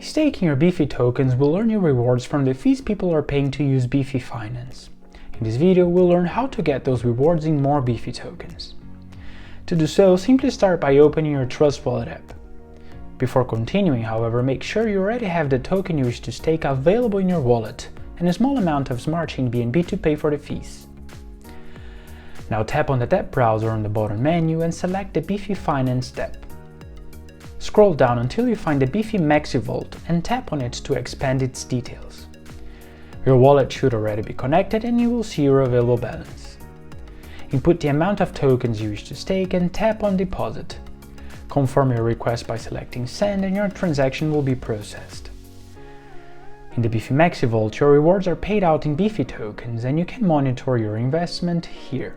Staking your Beefy tokens will earn you rewards from the fees people are paying to use Beefy Finance. In this video, we'll learn how to get those rewards in more Beefy tokens. To do so, simply start by opening your Trust Wallet app. Before continuing, however, make sure you already have the token you wish to stake available in your wallet and a small amount of Smart Chain BNB to pay for the fees. Now tap on the DApp Browser on the bottom menu and select the Beefy Finance DApp. Scroll down until you find the Beefy Maxi Vault and tap on it to expand its details. Your wallet should already be connected and you will see your available balance. Input the amount of tokens you wish to stake and tap on Deposit. Confirm your request by selecting Send and your transaction will be processed. In the Beefy Maxi Vault, your rewards are paid out in Beefy tokens and you can monitor your investment here.